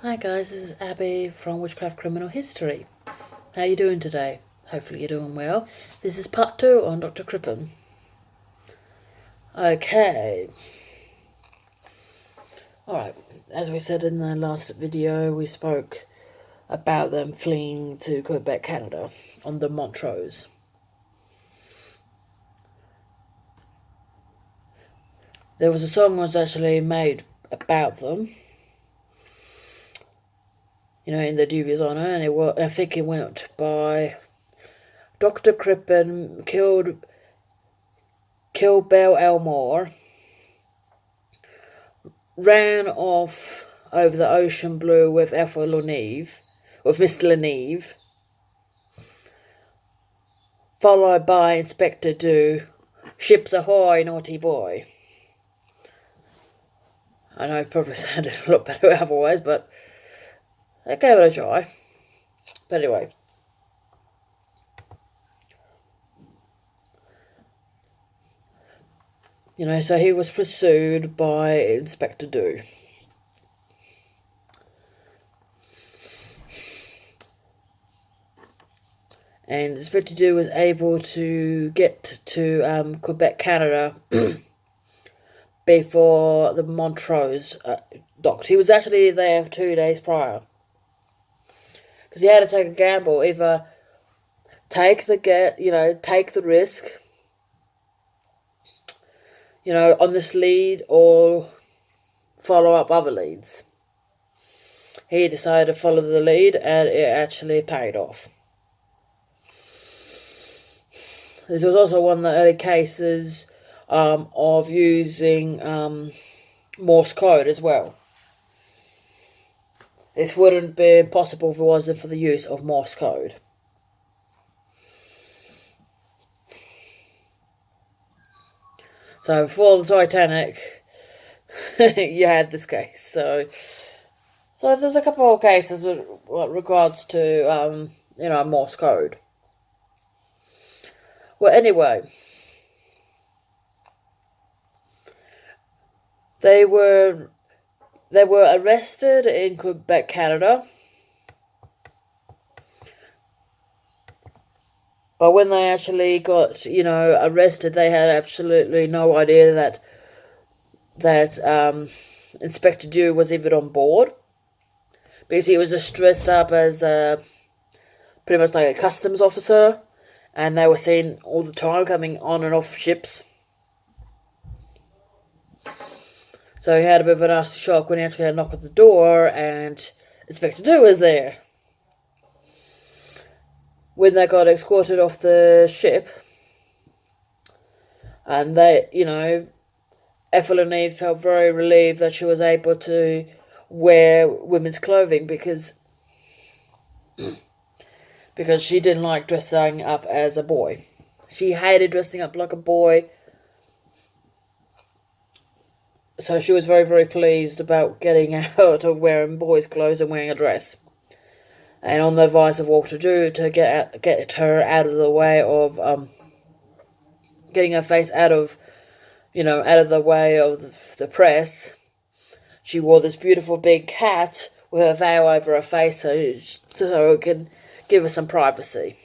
Hi guys, this is Abby from Witchcraft Criminal History. How you doing today? Hopefully you're doing well. This is part 2 on Dr. Crippin. Okay. Alright, as we said in the last video, we spoke about them fleeing to Quebec, Canada on the Montrose. There was a song that was actually made about them, in the dubious honour, and I think it went by Dr. Crippin killed Belle Elmore, ran off over the ocean blue with Mr. Leneve, followed by Inspector Do, ships ahoy, naughty boy. I know it probably sounded a lot better otherwise, but I gave it a try. But anyway. So he was pursued by Inspector Do. And Inspector Do was able to get to Quebec, Canada before the Montrose docked. He was actually there 2 days prior. Because he had to take a gamble, either take the risk, on this lead, or follow up other leads. He decided to follow the lead, and it actually paid off. This was also one of the early cases of using Morse code as well. This wouldn't be possible if it wasn't for the use of Morse code. So before the Titanic, you had this case. So there's a couple of cases with regards to Morse code. Well, anyway, they were arrested in Quebec, Canada. But when they actually got, arrested, they had absolutely no idea that Inspector Do was even on board. Because he was just dressed up as pretty much like a customs officer. And they were seen all the time coming on and off ships. So he had a bit of a nasty shock when he actually had a knock at the door and Inspector Do was there. When they got escorted off the ship, and they, Ethel and Eve felt very relieved that she was able to wear women's clothing because she didn't like dressing up as a boy. She hated dressing up like a boy. So she was very, very pleased about getting out of wearing boys' clothes and wearing a dress. And on the advice of Walter Do to get her out of the way of getting her face out of the way of the press, she wore this beautiful big hat with a veil over her face so it can give her some privacy.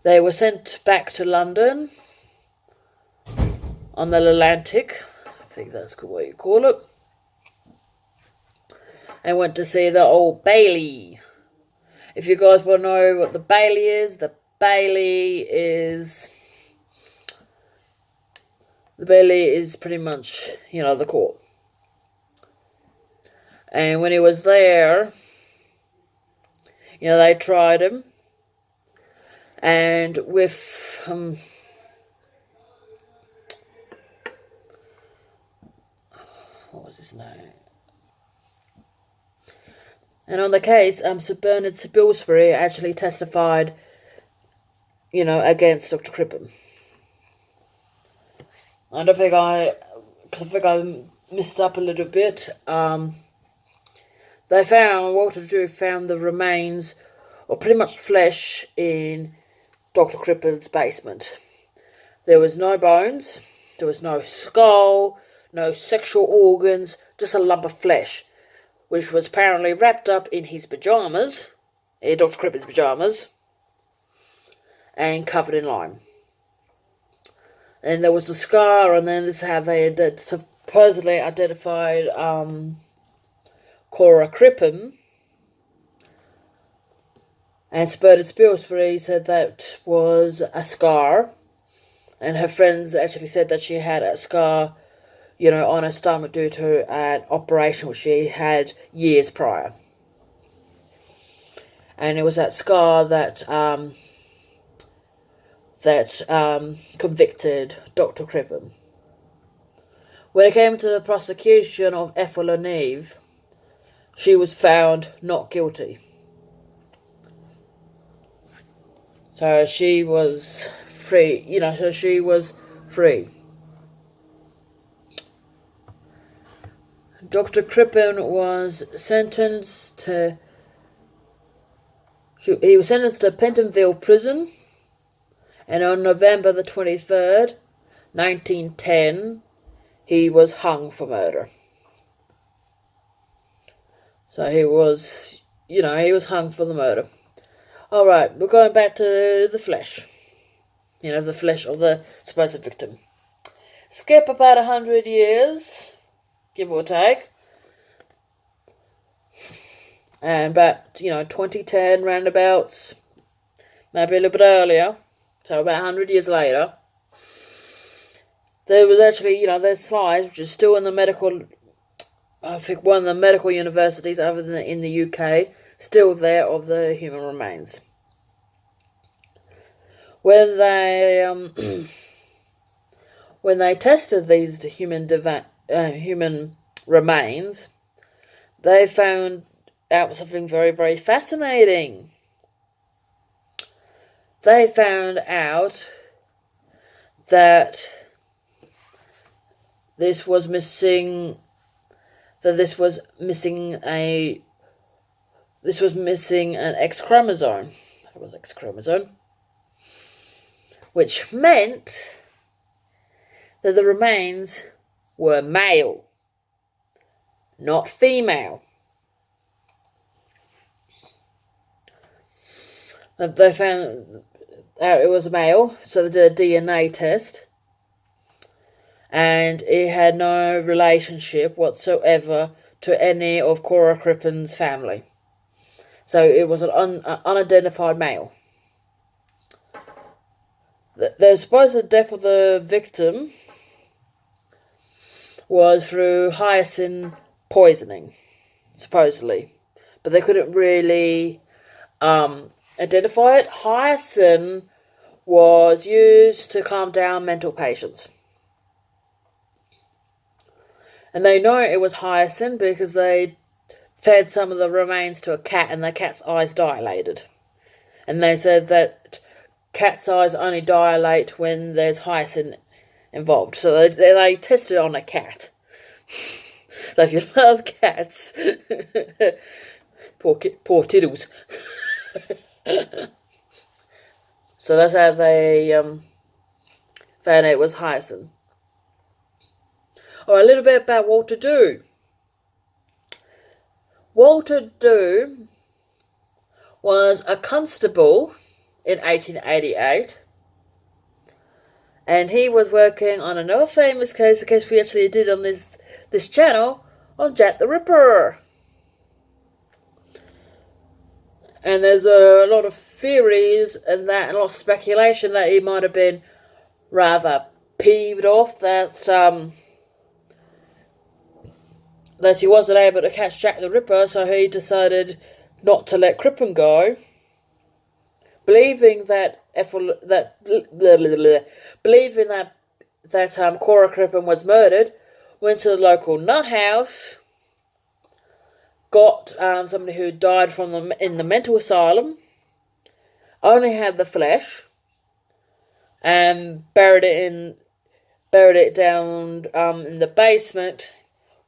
They were sent back to London on the Atlantic, I think that's what you call it, and went to see the Old Bailey. If you guys want to know what the Bailey is pretty much, the court. And when he was there, they tried him. And with what was his name? And on the case, Sir Bernard Sibylsbury actually testified, against Dr. Crippin. I think I messed up a little bit. Walter Drew found the remains, or pretty much flesh, in Dr. Crippin's basement. There was no bones, there was no skull, no sexual organs, just a lump of flesh, which was apparently wrapped up in his pyjamas, Dr. Crippin's pyjamas, and covered in lime. And there was a scar, and then this is how they supposedly identified Cora Crippin. And Spurted Spilsbury said that was a scar. And her friends actually said that she had a scar, on her stomach due to an operation which she had years prior. And it was that scar that convicted Dr. Crippin. When it came to the prosecution of Ethel O'Neill, she was found not guilty. So she was free, she was free. Dr. Crippin was sentenced to... He was sentenced to Pentonville Prison, and on November the 23rd, 1910, he was hung for murder. So he was hung for the murder. Alright, we're going back to the flesh. The flesh of the supposed victim. Skip about 100 years, give or take. And about, 2010 roundabouts, maybe a little bit earlier, so about 100 years later, there was actually, there's slides, which is still in the medical, I think one of the medical universities other than in the UK, still there, of the human remains. When they tested these human remains, they found out something very, very fascinating. They found out that this was missing an X chromosome. It was X chromosome, which meant that the remains were male, not female. They found out it was a male, so they did a DNA test, and it had no relationship whatsoever to any of Cora Crippin's family. So it was an unidentified male. The supposed death of the victim was through hyacinth poisoning, supposedly, but they couldn't really identify it. Hyacinth was used to calm down mental patients. And they know it was hyacinth because they fed some of the remains to a cat and the cat's eyes dilated. And they said that cat's eyes only dilate when there's hyacinth involved. So they tested on a cat. So if you love cats, poor tiddles. So that's how they found out it was hyacinth. Or a little bit about Walter Dew. Walter Dew was a constable in 1888, and he was working on another famous case, a case we actually did on this channel, on Jack the Ripper. And there's a lot of theories and a lot of speculation that he might have been rather peeved off that he wasn't able to catch Jack the Ripper, so he decided not to let Crippin go, believing that Cora Crippin was murdered. Went to the local nut house, got somebody who died in the mental asylum, only had the flesh, and buried it down in the basement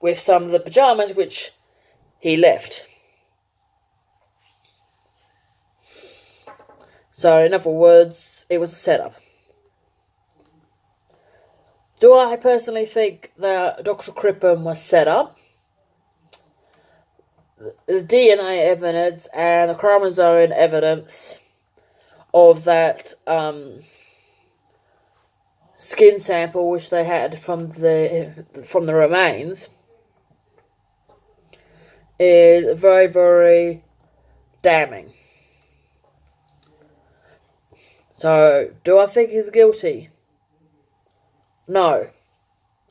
with some of the pyjamas which he left. So, in other words, it was a setup. Do I personally think that Dr. Crippin was set up? The DNA evidence and the chromosome evidence of that skin sample which they had from the remains is very, very damning. So, do I think he's guilty? No.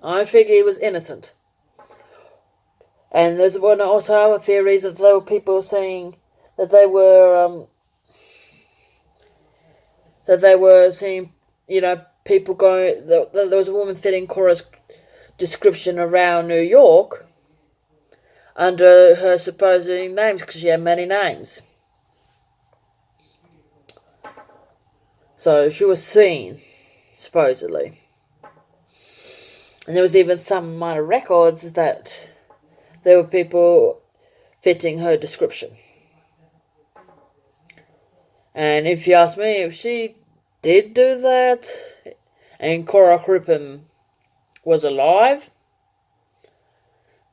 I think he was innocent. And there's also other theories that there were people saying that they were seeing, people going. There was a woman fitting Cora's description around New York under her supposed names because she had many names. So she was seen, supposedly. And there was even some minor records that there were people fitting her description. And if you ask me, if she did do that, and Cora Crippin was alive,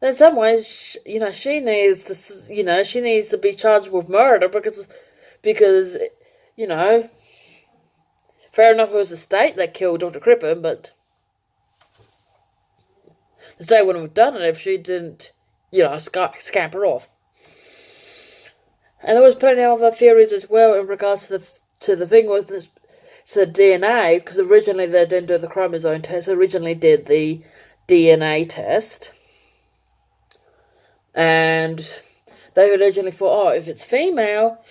then in some ways, she needs to be charged with murder because, fair enough, it was the state that killed Dr. Crippin, but the state wouldn't have done it if she didn't, scamper off. And there was plenty of other theories as well in regards to the thing with this, to the DNA, because originally they didn't do the chromosome test, they originally did the DNA test. And they originally thought, if it's female,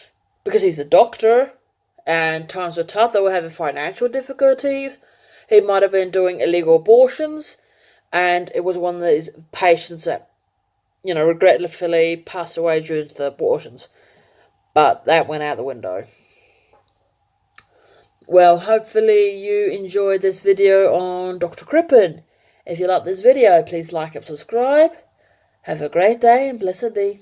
because he's a doctor, and times were tough, they were having financial difficulties, he might have been doing illegal abortions, and it was one of these patients that, regretfully passed away during the abortions. But that went out the window. Well, hopefully you enjoyed this video on Dr. Crippin. If you like this video, please like and subscribe. Have a great day and blessed be.